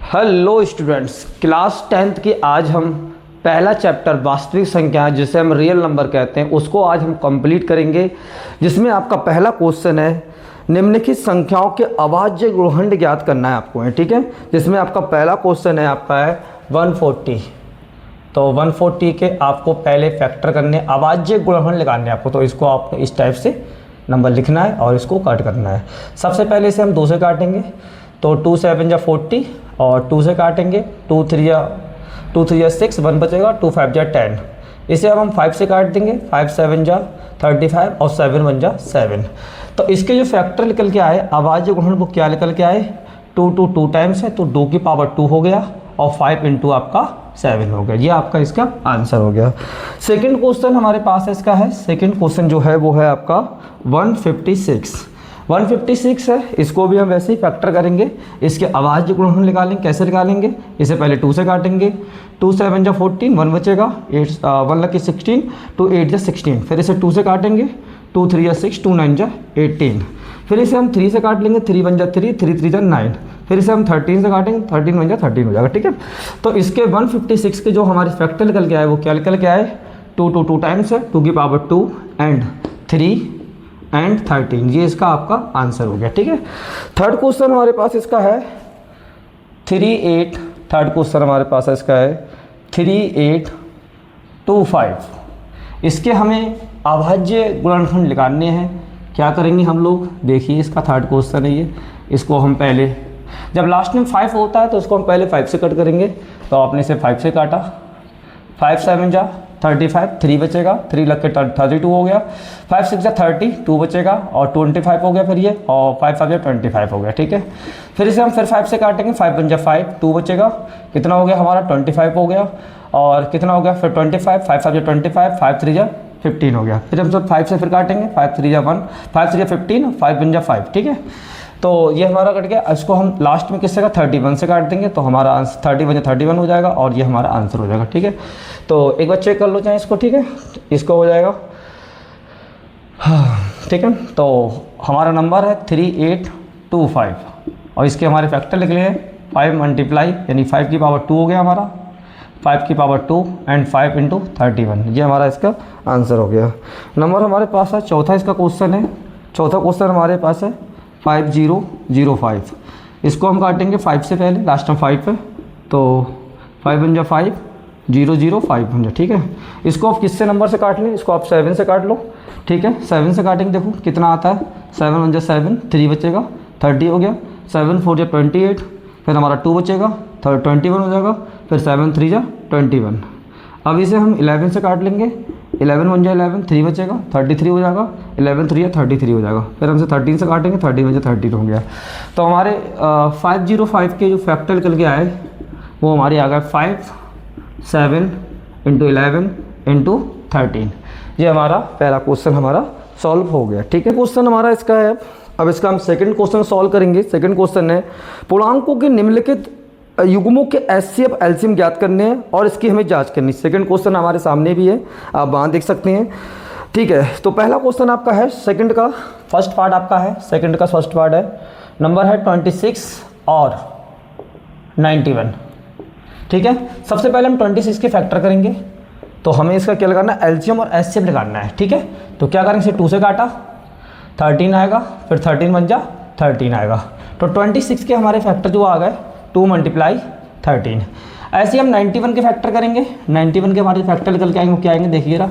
Hello students, class 10th की आज हम पहला चैप्टर वास्तविक संख्या जिसे हम रियल नंबर कहते हैं उसको आज हम कंप्लीट करेंगे, जिसमें आपका पहला क्वेश्चन है निम्नलिखित संख्याओं के अभाज्य गुणनखंड ज्ञात करना है आपको है। ठीक है, जिसमें आपका पहला क्वेश्चन है आपका है 140। तो 140 के आपको पहले फैक्टर करने, अभाज्य गुणनखंड लगाने आपको, तो इसको आपको इस टाइप से नंबर लिखना है और इसको काट करना है। सबसे पहले इसे हम 2 से काटेंगे, तो 2 7 जा 40 और 2 से काटेंगे, 2 3 जा 6, 1 बचेगा, 2 5 जा 10। इसे अब हम 5 से काट देंगे, 5 7 जा 35 और 7 1 जा 7। तो इसके जो फैक्टर निकल के आए अभाज्य गुणनखंड वो क्या निकल के आए, 2 2 2 टाइम्स है तो 2 की पावर 2 हो गया और 5 इंटू आपका 7 हो गया। ये आपका इसका आंसर हो गया। सेकंड क्वेश्चन हमारे पास इसका है, सेकंड क्वेश्चन जो है वो है आपका 156 है। इसको भी हम वैसे ही फैक्टर करेंगे, इसके अभाज्य गुणनखंड निकालेंगे। कैसे निकालेंगे, इसे पहले 2 से काटेंगे, 2 7 जा 14, 1 बचेगा, 8 1 लकी 16, 2 8 जा 16। फिर इसे 2 से काटेंगे, 2 3 जा 6, 2 9 जा 18। फिर इसे हम 3 से काट लेंगे, 3 1 जा 3, 3 3 जा 9। फिर इसे हम 13 से काटेंगे, 13 1 जा 13 हो जाएगा। ठीक है, तो इसके 156 के जो हमारे फैक्टर निकल के आए वो क्या निकल के आए, 2 2 2 टाइम्स है, 2 की पावर 2 एंड 3 एंड 13। ये इसका आपका आंसर हो गया। ठीक है, थर्ड क्वेश्चन हमारे पास इसका है 38। थर्ड क्वेश्चन हमारे पास इसका है 3825। इसके हमें अभाज्य गुणनखंड निकालने हैं। क्या करेंगे हम लोग, देखिए इसका थर्ड क्वेश्चन है ये। इसको हम पहले, जब लास्ट में 5 होता है तो इसको हम पहले 5 से कट करेंगे। तो आपने इसे 5 से काटा, 5 7 जा 35, 3 बचेगा, 3 लग के 32 हो गया, 5 6 जा 30, 2 बचेगा और 25 हो गया फिर ये, और 5 5 जा 25 हो गया। ठीक है, फिर इसे हम फिर 5 से काटेंगे, 5 1 जा 5, 2 बचेगा, कितना हो गया हमारा 25 हो गया, और कितना हो गया फिर 25, 5 5 जा 25, 5 3 जा 15 हो गया। फिर हम सब 5 से फिर काटेंगे, 5 3 जा 1, 5 3 जा 15, 5 1 जा 5। ठीक है, तो ये हमारा कट गया। इसको हम लास्ट में किससे का 31 से काट देंगे, तो हमारा आंसर 31 31 हो जाएगा और ये हमारा आंसर हो जाएगा। ठीक है, तो एक बार चेक कर लो चाहे इसको। ठीक है, इसको हो जाएगा। हाँ ठीक है, तो हमारा नंबर है 3825 और इसके हमारे फैक्टर निकले हैं 5 मल्टीप्लाई यानी 5 की पावर 2 हो गया हमारा, 5 की पावर 2 एंड 5 इंटू 31। ये हमारा इसका आंसर हो गया। नंबर हमारे पास है चौथा, इसका क्वेश्चन है। चौथा क्वेश्चन हमारे पास है 5005। इसको हम काटेंगे 5 से पहले, लास्ट में 5 है, तो 5 1 जा 5, 0 0 5 बन जा। ठीक है, इसको आप किससे नंबर से काट लें, इसको आप 7 से काट लो। ठीक है, 7 से काटेंगे, देखो कितना आता है, 7 1 जा 7, 3 बचेगा, 30 हो गया, 7 4 जा 28, फिर हमारा 2 बचेगा, 21 हो जाएगा, फिर 7 3 जा 21। अब इसे हम 11 से काट लेंगे, 11 1 जा 11, 3 बचेगा, 33 हो जाएगा, 11 3 जा 33 हो जाएगा। फिर हमसे 13 से काटेंगे, 13 1 जा 13 हो गया। तो हमारे 505 के जो फैक्टर निकल के आए वो हमारे आ गए 5 7 इंटू 11 इंटू 13। ये हमारा पहला क्वेश्चन हमारा सॉल्व हो गया। ठीक है, क्वेश्चन हमारा इसका है। अब इसका हम सेकंड क्वेश्चन सॉल्व करेंगे। सेकंड क्वेश्चन है पूर्णांकों के निम्नलिखित युग्मों के एचसीएफ एलसीएम ज्ञात करने हैं और इसकी हमें जांच करनी। सेकंड क्वेश्चन हमारे सामने भी है, आप वहाँ देख सकते हैं। ठीक है, तो पहला क्वेश्चन आपका है, सेकंड का फर्स्ट पार्ट आपका है, सेकंड का फर्स्ट पार्ट है, नंबर है 26 और 91। ठीक है, सबसे पहले हम 26 के फैक्टर करेंगे, तो हमें इसका क्या लगाना है, एलसीएम और एचसीएफ निकालना है। ठीक है, तो क्या करेंगे, इसे 2 से काटा, 13 आएगा, फिर 13 1 जा 13 आएगा। तो 26 के हमारे फैक्टर जो आ गए 2 मल्टीप्लाई 13। ऐसे हम 91 के फैक्टर करेंगे। 91 के हमारे फैक्टर निकल के आएंगे, वो क्या आएंगे देखिए रहा।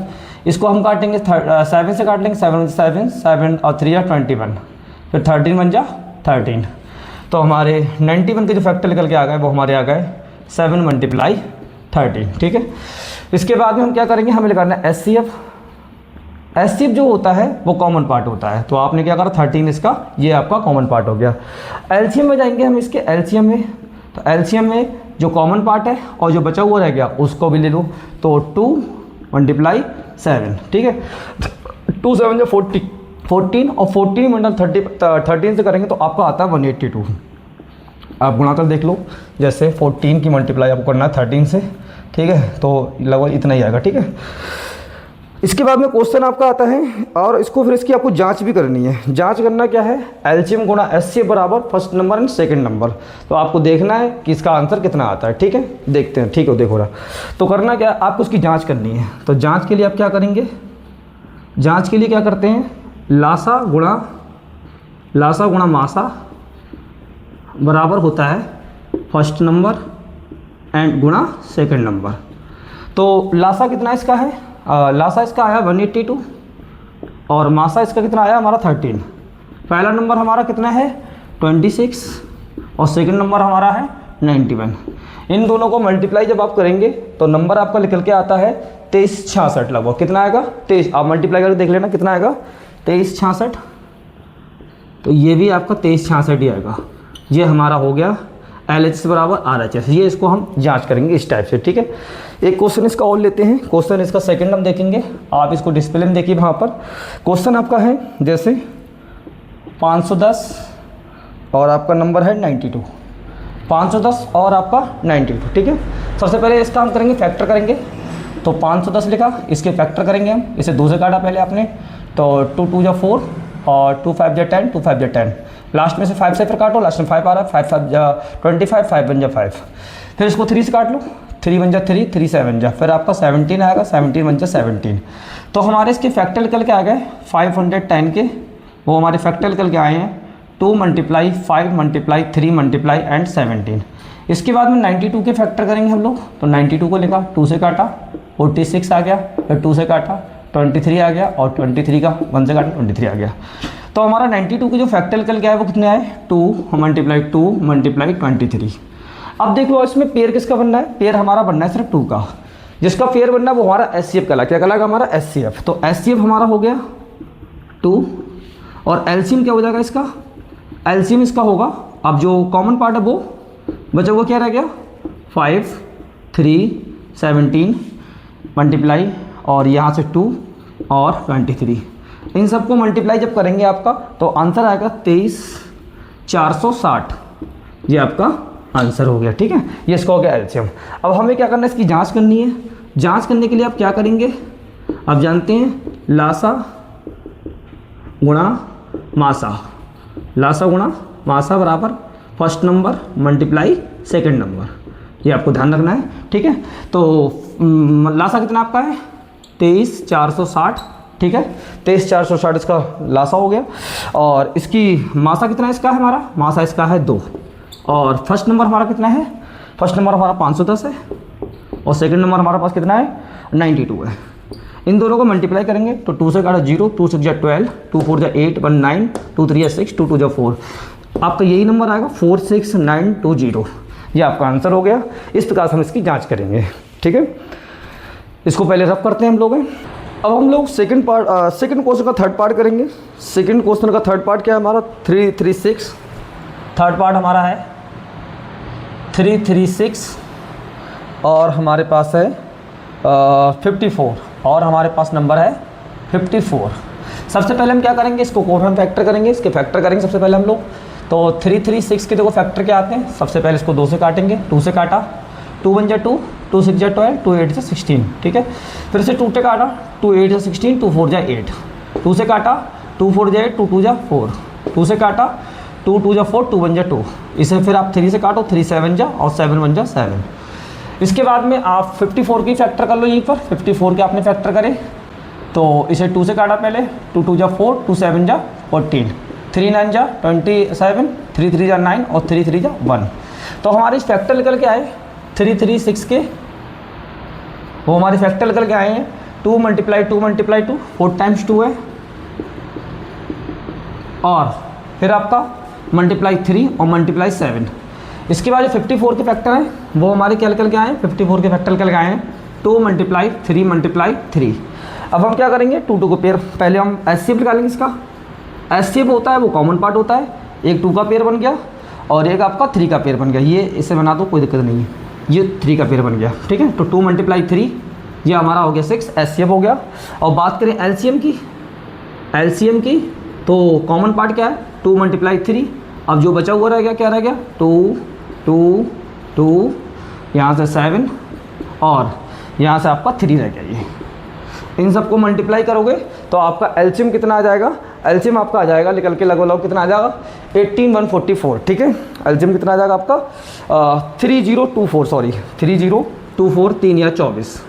इसको हम काटेंगे 7 से काट लेंगे, 7 7 7 और 3 जा 21, फिर 13 1 जा 13। तो हमारे 91 के जो फैक्टर निकल के आ गए वो हमारे आ गए 7 मल्टीप्लाई 13। ठीक है, इसके बाद में हम क्या करेंगे, हमें लगाना है एचसीएफ। एचसीएफ जो होता है वो कॉमन पार्ट होता है, तो आपने क्या करा 13 इसका, ये आपका कॉमन पार्ट हो गया। एलसीएम में जाएंगे हम इसके, एलसीएम में, तो एलसीएम में जो कॉमन पार्ट है और जो बचा हुआ रह गया उसको भी ले लो, तो 2 मल्टीप्लाई 7। ठीक है, 2 7 जो 14 और 14 मल्टीप्लाई 13 से करेंगे तो आपका आता है 182। आप गुणा कर देख लो, जैसे 14 की मल्टीप्लाई आपको करना है 13 से। ठीक है, तो लगभग इतना ही आएगा। ठीक है, इसके बाद में क्वेश्चन आपका आता है और इसको फिर इसकी आपको जांच भी करनी है। जांच करना क्या है, एलसीएम गुणा एचसीएफ बराबर first number and second number. तो आपको देखना है कि इसका आंसर कितना आता है। ठीक है, देखते हैं। ठीक है, देखो रहा। तो करना क्या है, आपको उसकी जांच करनी है। तो जांच के लिए आप क्या करेंगे, जांच के लिए क्या करते हैं, लासा गुणा मासा बराबर होता है फर्स्ट नंबर एंड गुणा सेकंड नंबर। तो लासा कितना इसका है, लासा इसका आया 182 और मासा इसका कितना आया हमारा 13। पहला नंबर हमारा कितना है 26 और सेकंड नंबर हमारा है 91। इन दोनों को मल्टीप्लाई जब आप करेंगे तो नंबर आपका निकल के आता है 2366 लगभग। कितना आएगा 23, आप मल्टीप्लाई करके देख लेना कितना आएगा 2366। तो ये भी आपका 2366 ही आएगा। ये हमारा हो गया LHS बराबर RHS। ये इसको हम जांच करेंगे इस टाइप से। ठीक है, एक क्वेश्चन इसका और लेते हैं। क्वेश्चन इसका सेकंड हम देखेंगे, आप इसको डिस्प्ले में देखिए। वहाँ पर क्वेश्चन आपका है जैसे 510 और आपका नंबर है 92, 510 और आपका 92। ठीक है, सबसे पहले इसका हम करेंगे फैक्टर करेंगे। तो 510 लिखा, इसके फैक्टर करेंगे हम। इसे 2 से काटा पहले आपने, तो 2 2 जा 4 और 2 5 जा 10, 2 5 जा 10। लास्ट में से 5 से फिर काटो, लास्ट में 5 आ रहा है, 5 5 जा 25, 5 1 जा 5। फिर इसको 3 से काट लो, 3 1 जा 3, 3 7 जा, फिर आपका 17 आएगा, 17 1 जा 17। तो हमारे इसके फैक्टर निकल के आ गए 510 के, वो हमारे फैक्टर निकल के आए हैं 2 × 5 × 3 × एंड 17। इसके बाद में 92 के फैक्टर करेंगे हम लोग। तो 92 को लिखा, 2 से काटा 46 आ गया, फिर 2 से काटा 23 आ गया और 23 का 1 से काटा 23 आ गया। तो हमारा 92 के जो फैक्टर निकल के आए वो कितने आए 2 × 2 × 23। अब देख लो इसमें पेयर किसका बनना है, पेयर हमारा बनना है सिर्फ 2 का। जिसका पेयर बनना है वो हमारा एचसीएफ कहलाएगा। क्या कहलाएगा हमारा एचसीएफ। तो एचसीएफ हमारा हो गया 2 और एलसीएम क्या हो जाएगा इसका, एलसीएम इसका होगा, अब जो कॉमन पार्ट है वो बचा हुआ क्या रह गया 5 3 17 मल्टीप्लाई और यहाँ से 2 और 23। इन सबको मल्टीप्लाई जब करेंगे आपका तो आंसर आएगा 23460। ये आपका आंसर हो गया। ठीक है, ये इसका हो गया एलसीएम। अब हमें क्या करना है, इसकी जांच करनी है। जांच करने के लिए आप क्या करेंगे, आप जानते हैं लासा गुणा मासा, लासा गुणा मासा बराबर first number multiply second number. ये आपको ध्यान रखना है। ठीक है, तो लासा कितना आपका है 23460। ठीक है, 23460 इसका लासा हो गया। और इसकी मासा कितना इसका है, हमारा मासा इसका है 2 और फर्स्ट नंबर हमारा कितना है, फर्स्ट नंबर हमारा 510 है और सेकंड नंबर हमारे पास कितना है 92 है। इन दोनों को मल्टीप्लाई करेंगे तो 2 से काटा 0, 2 6 जा 12, 2 4 जा 8, 1 9, 2 3 जा 6, 2 2 जा 4। आपका यही नंबर आएगा 46920। ये आपका आंसर हो गया। इस प्रकार से हम इसकी जांच करेंगे। ठीक है, इसको पहले रफ करते हैं हम लोग। अब हम लोग सेकंड क्वेश्चन का थर्ड पार्ट करेंगे। सेकंड क्वेश्चन का थर्ड पार्ट क्या है हमारा 336। थर्ड पार्ट हमारा है 336 और हमारे पास है 54 और हमारे पास नंबर है 54। सबसे पहले हम क्या करेंगे, इसको कॉमन फैक्टर करेंगे, इसके फैक्टर करेंगे सबसे पहले हम लोग। तो 336 के देखो फैक्टर क्या आते हैं। सबसे पहले इसको 2 से काटेंगे, 2 से काटा, 2 1 जा 2, 2 6 जा 12, 2 8 जा 16। ठीक है, फिर से 2 से काटा, 2 8 जा 16, 2 4 जा 8, 2 से काटा, 2 4 जा 8, 2 2 जा 4, 2 से काटा, 2 2 जा 4, 2 1 जा 2। इसे फिर आप 3 से काटो, 3 7 जा और 7 1 जा 7। इसके बाद में आप 54 की फैक्टर कर लो। यहीं पर 54 के आपने फैक्टर करे तो इसे 2 से काटा पहले, 2 2 जा 4, 2 7 जा 14, 3 9 जा 27, 3 3 जा 9 और 3 3 जा 1। तो हमारे इस फैक्टर निकल के आए 336 के, वो हमारे फैक्टर निकल के आए हैं 2 × 2 × 2, 4 टाइम्स 2 है और फिर आपका मल्टीप्लाई 3 और मल्टीप्लाई 7। इसके बाद जो 54 के फैक्टर हैं वो हमारे क्या निकल के आए हैं, 54 के फैक्टर निकल के आए हैं 2 × 3 × 3। अब हम क्या करेंगे, 2 2 को पेयर पहले हम एचसीएफ निकालेंगे। इसका एचसीएफ होता है वो कॉमन पार्ट होता है, एक 2 का पेयर बन गया और एक आपका 3 का पेयर बन गया। ये इसे बना दो, कोई दिक्कत नहीं है, ये 3 का पेयर बन गया। ठीक है, तो 2 × 3 ये हमारा हो गया 6, एचसीएफ हो गया। और बात करें एलसीएम की, तो कॉमन पार्ट क्या है 2 × 3। अब जो बचा हुआ रह गया क्या रह गया 2 2 2, यहाँ से 7 और यहाँ से आपका 3 रह गया। ये इन सबको मल्टीप्लाई करोगे तो आपका एलसीएम कितना आ जाएगा, एलसीएम आपका आ जाएगा निकल के लगभग कितना आ जाएगा 18144, ठीक है। एलसीएम कितना आ जाएगा आपका 3024, सॉरी 3024, 3 या 24।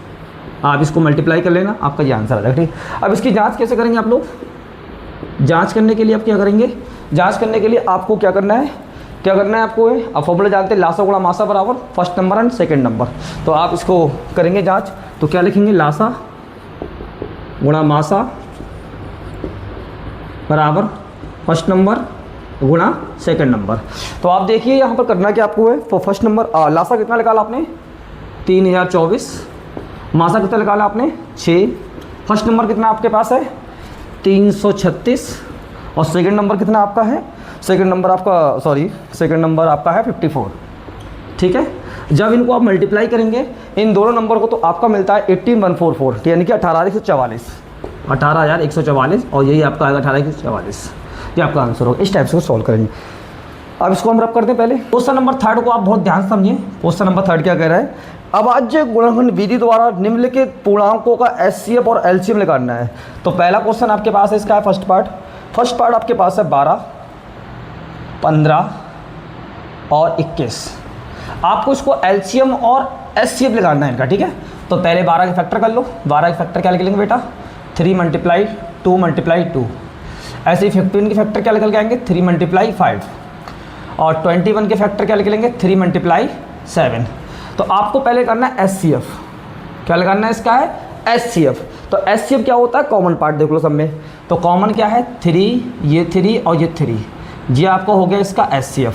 आप इसको मल्टीप्लाई कर लेना, आपका ये आंसर आ जाएगा, ठीक। अब इसकी जांच कैसे करेंगे आप लोग, जांच करने के लिए आप क्या करेंगे, जांच करने के लिए आपको क्या करना है, आपको आप फॉर्मूला जानते हैं, लासा गुणा मासा बराबर first number and second number. तो आप इसको करेंगे जांच, तो क्या लिखेंगे, लासा गुणा मासा बराबर फर्स्ट नंबर गुणा सेकंड नंबर। तो आप देखिए यहाँ पर करना क्या आपको है, तो फर्स्ट नंबर लासा कितना निकाला आपने 3024, मासा कितना निकाला आपने 6, फर्स्ट नंबर कितना आपके पास है 336 और सेकंड नंबर कितना आपका है, सेकंड नंबर आपका है 54, ठीक है। जब इनको आप मल्टीप्लाई करेंगे इन दोनों नंबर को तो आपका मिलता है 18144, यानी कि 18144 और यही आपका आएगा 18144, ये आपका आंसर होगा। इस टाइप से सॉल्व करेंगे। अब इसको हम रब करते हैं। पहले क्वेश्चन नंबर 3 को आप बहुत ध्यान से समझिए। क्वेश्चन नंबर 3 क्या कह रहा है, अभाज्य गुणनखंड विधि द्वारा निम्नलिखित पूर्णांकों का एचसीएफ और एलसीएम निकालना है। तो पहला क्वेश्चन आपके पास है, इसका है फर्स्ट पार्ट आपके पास है 12, 15 और 21। आपको इसको एलसीएम और एचसीएफ निकालना है इनका, ठीक है। तो पहले 12 के फैक्टर कर लो। 12 के फैक्टर क्या निकलेंगे बेटा 3 × 2 × 2। ऐसे ही 15 के फैक्टर क्या निकल के आएंगे 3 × 5 और 21 के फैक्टर क्या निकलेंगे 3 × 7। तो आपको पहले करना है एचसीएफ, क्या लगाना है इसका है एचसीएफ। तो एचसीएफ क्या होता है, कॉमन पार्ट देख लो सब में। तो कॉमन क्या है 3, ये 3 और ये 3, ये आपका हो गया इसका एचसीएफ।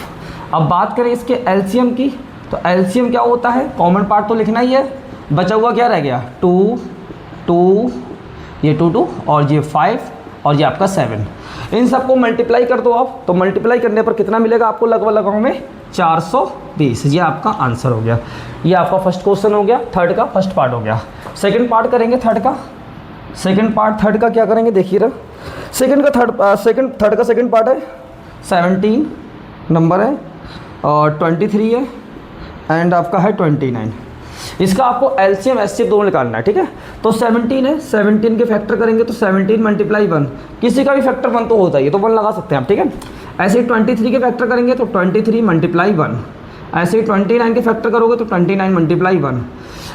अब बात करें इसके एलसीएम की, तो एलसीएम क्या होता है, कॉमन पार्ट तो लिखना ही है, बचा हुआ क्या रह गया 2, 2, ये 2 2 और ये 5 और ये आपका 7। इन सबको मल्टीप्लाई कर दो आप। तो मल्टीप्लाई करने पर कितना मिलेगा आपको, लगभग में 420। ये आपका आंसर हो गया। ये आपका फर्स्ट क्वेश्चन हो गया, थर्ड का फर्स्ट पार्ट हो गया। सेकंड पार्ट करेंगे थर्ड का क्या करेंगे देखिए रहा। थर्ड का सेकंड पार्ट है 17 नंबर है और 23 है एंड आपका है 29। इसका आपको एलसीएम एचसीएफ दोनों निकालना है, ठीक है। तो 17 है, 17 के फैक्टर करेंगे तो 17 × 1, किसी का भी फैक्टर 1 तो होता ही है, तो 1 लगा सकते हैं आप, ठीक है। ऐसे ही 23 के फैक्टर करेंगे तो 23 × 1। ऐसे ही 29 के फैक्टर करोगे तो 29 × 1।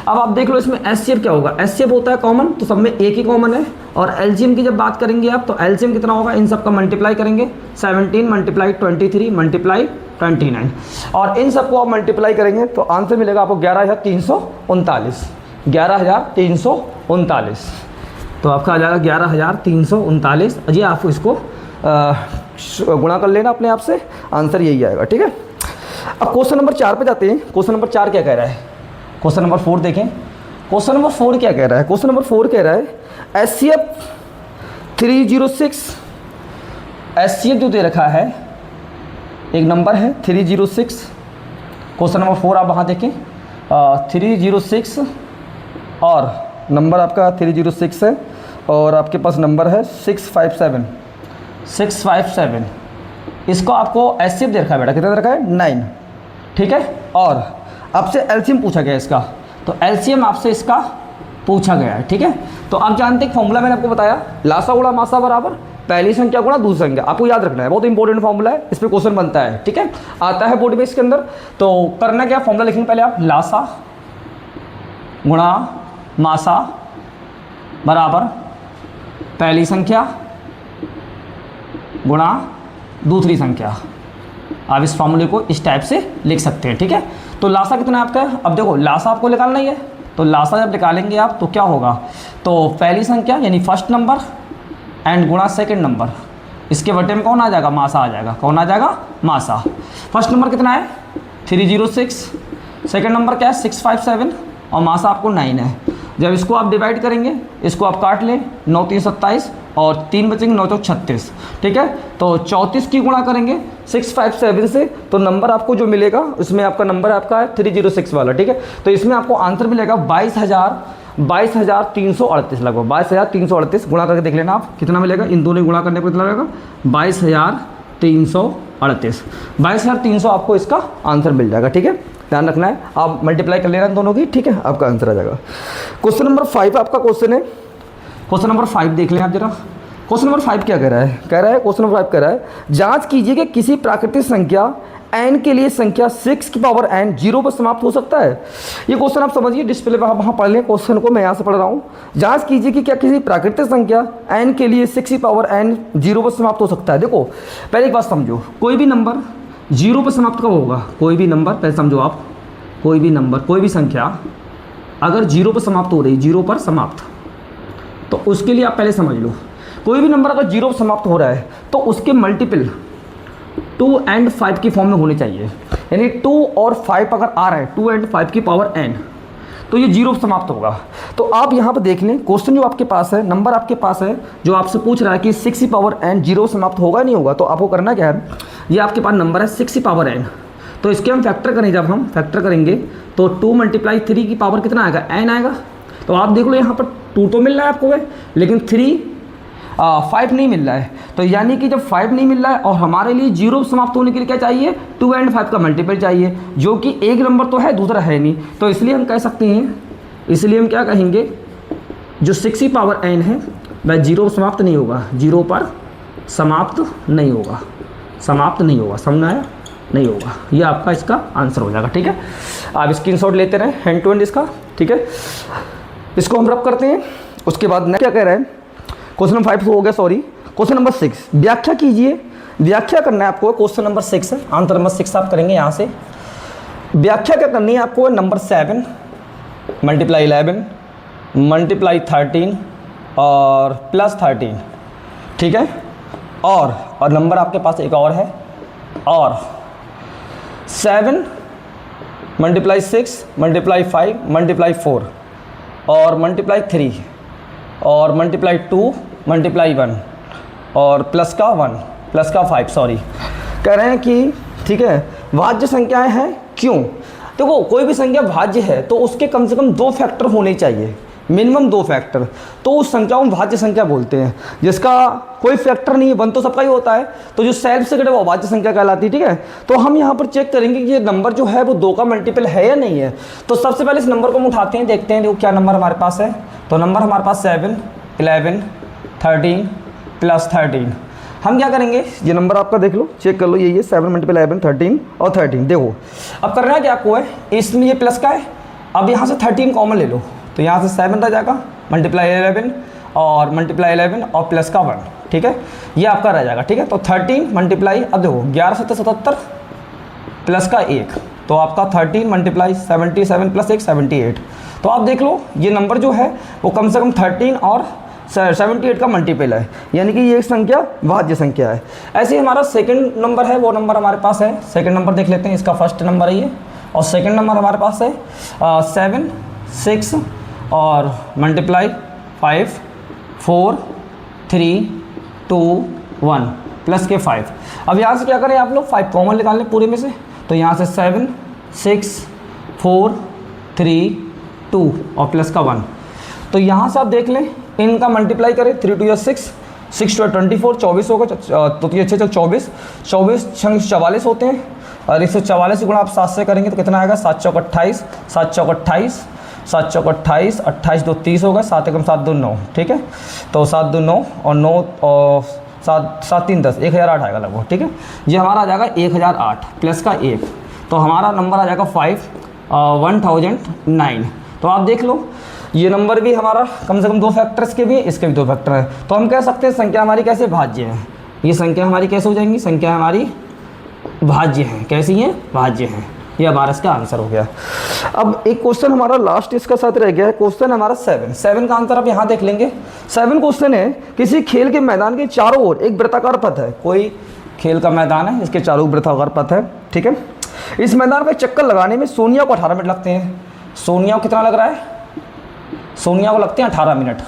अब आप देख लो इसमें एचसीएफ क्या होगा, एचसीएफ होता है कॉमन, तो सब में एक ही कॉमन है। और एलसीएम की जब बात करेंगे आप, तो एलसीएम कितना होगा, इन सब का मल्टीप्लाई करेंगे 17 × 23 × 29 और इन सबको आप मल्टीप्लाई करेंगे तो आंसर मिलेगा आपको 11,339। तो आपका आ जाएगा 11,339। जी आप इसको गुणा कर लेना अपने आप से, आंसर यही आएगा, ठीक है। अब क्वेश्चन नंबर 4 पे जाते हैं। क्वेश्चन नंबर 4 क्या कह रहा है, क्वेश्चन नंबर 4 देखें। क्वेश्चन नंबर 4 क्या कह रहा है, क्वेश्चन नंबर 4 कह रहा है एचसीएफ 306, एचसीएफ जो दे रखा है एक नंबर है 306। क्वेश्चन नंबर 4 आप वहाँ देखें 306 और नंबर आपका 306 है और आपके पास नंबर है 657। इसको आपको एचसीएफ दे रखा है बेटा, कितना दे रखा है 9, ठीक है। और आपसे एलसीएम पूछा गया इसका, तो एलसीएम आपसे इसका पूछा गया है, ठीक है। तो आप जानते हैं फॉर्मूला मैंने आपको बताया, लासा गुणा मासा बराबर पहली संख्या गुणा दूसरी संख्या, आपको याद रखना है, बहुत इंपॉर्टेंट फॉर्मूला है, इस पर क्वेश्चन बनता है, ठीक है, आता है बोर्ड में इसके अंदर। तो करना क्या, फॉर्मूला लिखेंगे पहले आप, लासा गुणा मासा बराबर पहली संख्या गुणा दूसरी संख्या। आप इस फॉर्मूले को इस टाइप से लिख सकते हैं, ठीक है। तो लासा कितना है आपका, अब देखो लासा आपको निकालना ही है, तो लासा जब निकालेंगे आप तो क्या होगा, तो पहली संख्या यानी फर्स्ट नंबर एंड गुणा सेकंड नंबर, इसके बटे में कौन आ जाएगा, मासा आ जाएगा। कौन आ जाएगा, मासा। फर्स्ट नंबर कितना है 306, सेकंड नंबर क्या है 657 और मासा आपको 9 है। जब इसको आप डिवाइड करेंगे, इसको आप काट लें, 9 3 27 और 3 बचेंगे, 9 4 36, ठीक है। तो 34 की गुणा करेंगे 657 से, तो नंबर आपको जो मिलेगा उसमें आपका नंबर आपका है 306 वाला, ठीक है। तो इसमें आपको आंसर मिलेगा 22,338 लगभग 22,338। गुणा करके देख लेना आप कितना मिलेगा, इन दोनों गुणा करने पर कितना लगेगा 22,338। 22,300 आपको इसका आंसर मिल जाएगा, ठीक है, ध्यान रखना है, आप मल्टीप्लाई कर लेना दोनों की, ठीक है, आपका आंसर आ जाएगा। क्वेश्चन नंबर 5 आपका क्वेश्चन है, क्वेश्चन नंबर 5 देख लें आप जरा। क्वेश्चन नंबर 5 क्या कह रहा है? क्वेश्चन नंबर 5 कह रहा है जांच कीजिए कि किसी प्राकृतिक संख्या n के लिए संख्या 6 की पावर n 0 पर समाप्त हो सकता है। ये क्वेश्चन आप समझिए, डिस्प्ले पर आप वहाँ पढ़ लें क्वेश्चन को, मैं यहाँ से पढ़ रहा हूँ। जांच कीजिए कि क्या किसी प्राकृतिक संख्या n के लिए 6 की पावर n 0 पर समाप्त हो सकता है। देखो पहले एक बात समझो, कोई भी नंबर 0 पर समाप्त कब होगा? कोई भी नंबर, पहले समझो आप, कोई भी नंबर, कोई भी संख्या अगर 0 पर समाप्त हो रही, 0 पर समाप्त, तो उसके लिए आप पहले समझ लो, कोई भी नंबर अगर 0 पर समाप्त हो रहा है तो उसके मल्टीपल 2 and 5 की फॉर्म में होने चाहिए। यानी 2 और 5 अगर आ रहा है, 2 and 5 की पावर n, तो ये 0 पर समाप्त होगा। तो आप यहाँ पर देख लें, क्वेश्चन जो आपके पास है, नंबर आपके पास है जो आपसे पूछ रहा है कि 6 की पावर n 0 समाप्त होगा नहीं होगा, तो आपको करना क्या है, ये आपके पास नंबर है 6 की पावर n, तो इसके हम फैक्टर करें, जब हम फैक्टर करेंगे तो 2 × 3 की पावर कितना आएगा? n आएगा। तो आप देख लो यहाँ पर 2 तो मिल रहा है आपको, लेकिन 5 नहीं मिल रहा है। तो यानी कि जब 5 नहीं मिल रहा है और हमारे लिए 0 समाप्त होने के लिए क्या चाहिए? 2 and 5 का मल्टीपल चाहिए, जो कि एक नंबर तो है, दूसरा है नहीं। तो इसलिए हम कह सकते हैं, इसलिए हम क्या कहेंगे, जो 6 की पावर n है वह 0 पर समाप्त नहीं होगा, 0 पर समाप्त नहीं होगा, समाप्त नहीं होगा, समझ आया? नहीं होगा। ये आपका इसका आंसर हो जाएगा। ठीक है, आप स्क्रीनशॉट लेते रहें हैंड टू हैंड इसका। ठीक है, इसको हम रब करते हैं। उसके बाद क्या कह रहे हैं, क्वेश्चन नंबर 5 हो गया, सॉरी। क्वेश्चन नंबर 6, व्याख्या कीजिए। व्याख्या करना है आपको, क्वेश्चन नंबर 6 है, आंसर नंबर 6 आप करेंगे यहाँ से। व्याख्या क्या करनी है आपको? नंबर 7 × 11 × 13 और +13। ठीक है, और नंबर आपके पास एक और है, और 7 × 6 × 5 × 4 और ×3 और ×2 × 1 और प्लस का 5, सॉरी। कह रहे हैं कि ठीक है, भाज्य संख्याएं हैं, क्यों? देखो कोई भी संख्या भाज्य है तो उसके कम से कम 2 फैक्टर होने चाहिए, मिनिमम 2 फैक्टर, तो उस संख्या को भाज्य संख्या बोलते हैं। जिसका कोई फैक्टर नहीं है, 1 तो सबका ही होता है, तो जो सेल्फ से कटे वो भाज्य संख्या कहलाती है। ठीक है, तो हम यहाँ पर चेक करेंगे कि ये नंबर जो है वो 2 का मल्टीपल है या नहीं है। तो सबसे पहले इस नंबर को हम उठाते हैं, देखते हैं देखो क्या नंबर हमारे पास है। तो नंबर हमारे पास 7 11 13 +13। हम क्या करेंगे, ये नंबर आपका देख लो, चेक कर लो, ये 7 × 11 13 और 13। देखो अब करना है क्या आपको है, इसमें ये प्लस का है, अब यहाँ से 13 कॉमन ले लो, तो यहाँ से 7 रह जाएगा, × 11 और × 11 और प्लस का 1। ठीक है, ये आपका रह जाएगा। ठीक है, तो 13 मल्टीप्लाई, अब देखो 11 × 7 = 77 प्लस का 1, तो आपका 13 × 77 + 1 78। तो आप देख लो ये नंबर जो है वो कम से कम 13 और 78 का मल्टीपल है, यानी कि ये एक संख्या भाज्य संख्या है। ऐसे ही हमारा सेकंड नंबर है, वो नंबर हमारे पास है, सेकंड नंबर देख लेते हैं, इसका फर्स्ट नंबर है ये, और सेकंड नंबर हमारे पास है 7 6 और × 5 4 3 2 1 प्लस के 5। अब यहाँ से क्या करें आप लोग, 5 कॉमन निकाल लें पूरे में से, तो यहाँ से 7 6 4 3 2 और प्लस का 1। तो यहाँ से आप देख लें, इनका मल्टीप्लाई करें, 3 2 6 6 2 24 24 होगा, तो ये 6 24 24 44 होते हैं, और 144 गुणा आप 7 से करेंगे तो कितना आएगा, 7 चौक 28 7 चौक 28 7 चौक 28 28 2 30 होगा, 7 एकम 7 2 9। ठीक है, तो 7 2 9 और 9 और 7 3 10, 1008 आएगा लगभग। ठीक है, ये हमारा आ जाएगा 1008 प्लस का 1, तो हमारा नंबर आ जाएगा 1009। तो आप देख लो ये नंबर भी हमारा कम से कम 2 फैक्टर्स के भी हैं, इसके भी 2 फैक्टर हैं। तो हम कह सकते हैं संख्या हमारी कैसे भाज्य है, ये संख्या हमारी कैसे हो जाएंगी, संख्या हमारी भाज्य हैं। कैसी हैं? भाज्य हैं। ये हमारा इसका आंसर हो गया। अब एक क्वेश्चन हमारा लास्ट इसका साथ रह गया है, क्वेश्चन हमारा 7 का आंसर आप यहाँ देख लेंगे। 7 क्वेश्चन है, किसी खेल के मैदान के चारों ओर एक वृत्ताकार पथ है। कोई खेल का मैदान है, इसके चारों वृत्ताकार पथ है। ठीक है, इस मैदान का चक्कर लगाने में सोनिया को 18 मिनट लगते हैं। सोनिया को कितना लग रहा है? सोनिया को लगते हैं 18 मिनट।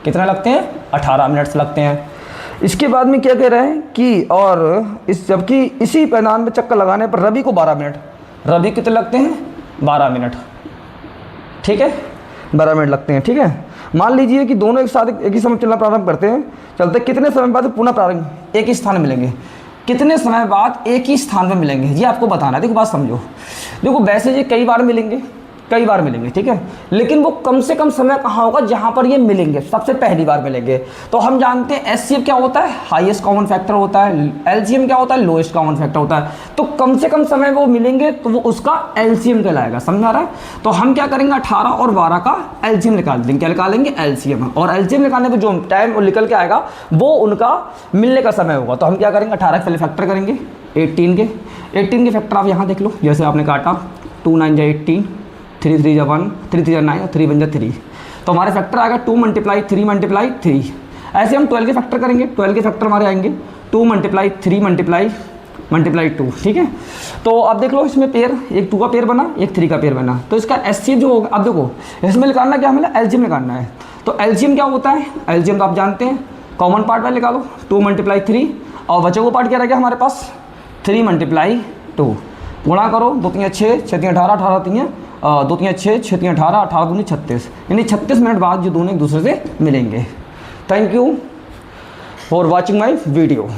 कितने लगते हैं? 18 मिनट लगते हैं। इसके बाद में क्या कह रहे हैं कि और जबकि इसी मैदान में चक्कर लगाने पर रवि को 12 मिनट, रवि कितने लगते हैं? 12 मिनट। ठीक है, 12 मिनट लगते हैं। ठीक है, मान लीजिए कि दोनों एक साथ एक ही समय चलना प्रारंभ करते हैं, चलते कितने समय बाद पुनः प्रारंभ एक ही स्थान मिलेंगे, कितने समय बाद एक ही स्थान में मिलेंगे, ये आपको बताना है। देखो बात समझो, देखो वैसे ये कई बार मिलेंगे, कई बार मिलेंगे, ठीक है, लेकिन वो कम से कम समय कहाँ होगा जहाँ पर ये मिलेंगे, सबसे पहली बार मिलेंगे। तो हम जानते हैं एचसीएफ क्या होता है, हाईएस्ट कॉमन फैक्टर होता है, एलसीएम क्या होता है, लोएस्ट कॉमन फैक्टर होता है। तो कम से कम समय वो मिलेंगे तो वो उसका एलसीएम कहलाएगा, समझा रहा है। तो हम क्या करेंगे, 18 और 12 का एलसीएम निकाल देंगे। क्या निकालेंगे, एलसीएम, और एलसीएम निकालने पर जो टाइम निकल के आएगा वो उनका मिलने का समय होगा। तो हम क्या करेंगे, 18 के पहले फैक्टर करेंगे 18 के फैक्टर आप यहाँ देख लो, जैसे आपने काटा 2 9 जा 18, 3 3 जा 1, 3 3 जा 9 और 3 1 जा 3, तो हमारे फैक्टर आएगा 2 × 3 × 3। ऐसे हम 12 के फैक्टर करेंगे, 12 के फैक्टर हमारे आएंगे 2 × 3 × 2, ठीक है। तो अब देख लो इसमें पेयर, एक 2 का पेयर बना, एक 3 का पेयर बना, तो इसका एचसीएफ जो होगा, अब देखो इसमें निकालना क्या हमें, एलसीएम निकालना है। तो एलसीएम क्या होता है, एलसीएम तो आप जानते हैं, कॉमन पार्ट वाले निकालो 2 × 3, और बचे हुए पार्ट क्या रह गया हमारे पास 3 × 2, गुणा करो, 2 3 6, 6 3 18, 18 3 2 3 6, 6 3 18, 18 2 36, यानी 36 मिनट बाद जो दोनों एक दूसरे से मिलेंगे। Thank you for watching my video.